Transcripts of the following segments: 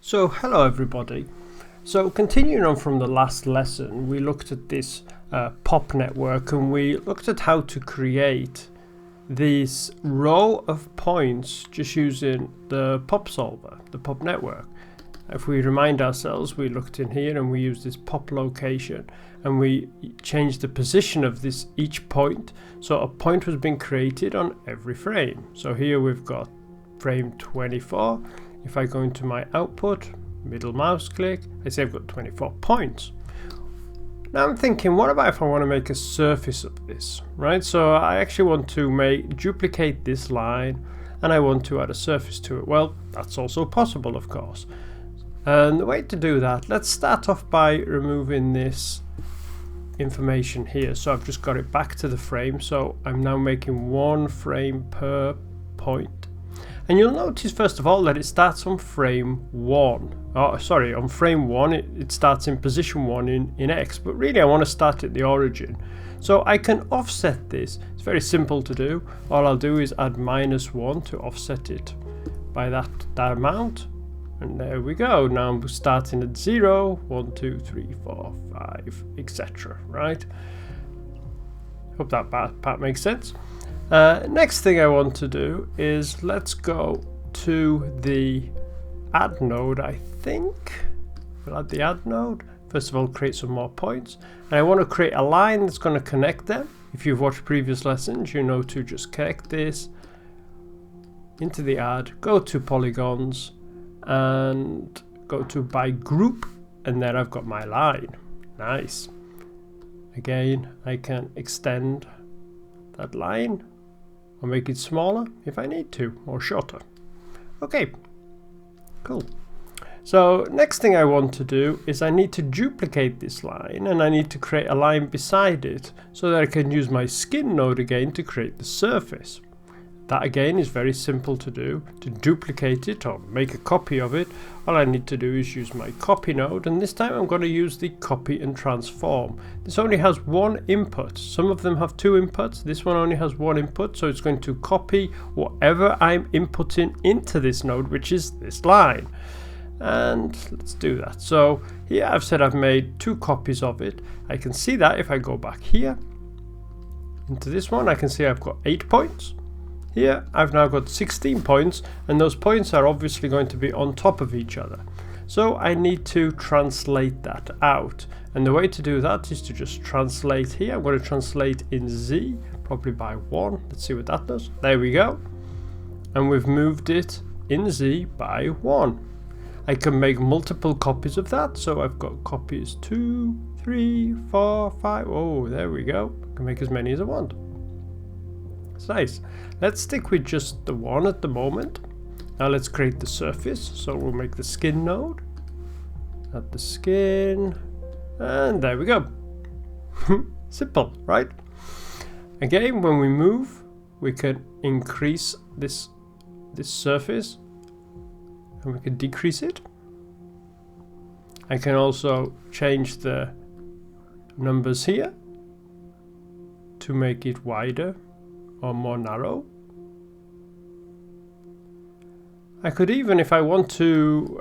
So hello everybody. So continuing on from the last lesson, we looked at this pop network and we looked at how to create this row of points just using the pop solver, the pop network. If we remind ourselves, we looked in here and we used this pop location and we changed the position of this each point, so a point was being created on every frame. So here we've got frame 24. If I go into my output, middle mouse click, I say I've got 24 points. Now I'm thinking, what about if I want to make a surface of this, right? So I actually want to duplicate this line and I want to add a surface to it. Well, that's also possible, of course. And the way to do that, let's start off by removing this information here. So I've just got it back to the frame. So I'm now making one frame per point. And you'll notice first of all that it starts on frame 1. Oh, sorry, on frame 1 it starts in position 1 in X, but really I want to start at the origin. So I can offset this. It's very simple to do. All I'll do is add -1 to offset it by that amount. And there we go. Now I'm starting at 0, 1, 2, 3, 4, 5, etc. Right? Hope that part makes sense. Next thing I want to do is let's go to the add node. I think we'll add the add node. First of all, create some more points. And I want to create a line that's going to connect them. If you've watched previous lessons, you know to just connect this into the add, go to polygons and go to by group, and then I've got my line. Nice. Again, I can extend that line or make it smaller if I need to, or shorter. Okay, cool. So next thing I want to do is I need to duplicate this line and I need to create a line beside it so that I can use my skin node again to create the surface. That again is very simple to do. To duplicate it or make a copy of it, all I need to do is use my copy node, and this time I'm going to use the copy and transform. This only has one input. Some of them have two inputs. This one only has one input, so it's going to copy whatever I'm inputting into this node, which is this line. And let's do that. So here I've said I've made 2 copies of it. I can see that if I go back here into this one, I can see I've got 8 points. Here I've now got 16 points, and those points are obviously going to be on top of each other. So I need to translate that out. And the way to do that is to just translate here. I'm going to translate in Z, probably by 1. Let's see what that does. There we go. And we've moved it in Z by 1. I can make multiple copies of that. So I've got copies 2, 3, 4, 5. Oh, there we go. I can make as many as I want. It's nice. Let's stick with just the one at the moment. Now let's create the surface. So we'll make the skin node. Add the skin. And there we go. Simple, right? Again, when we move, we can increase this surface. And we can decrease it. I can also change the numbers here to make it wider or more narrow. I could even, if I want to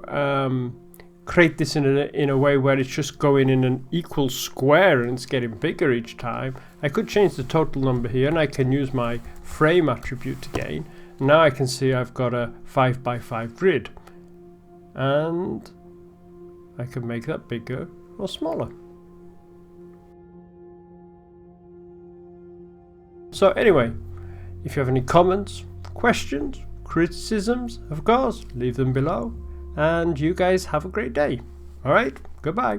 create this in a way where it's just going in an equal square and it's getting bigger each time, I could change the total number here and I can use my frame attribute again. Now I can see I've got a 5 by 5 grid, and I can make that bigger or smaller. So anyway, if you have any comments, questions, criticisms, of course, leave them below. And you guys have a great day. All right, goodbye.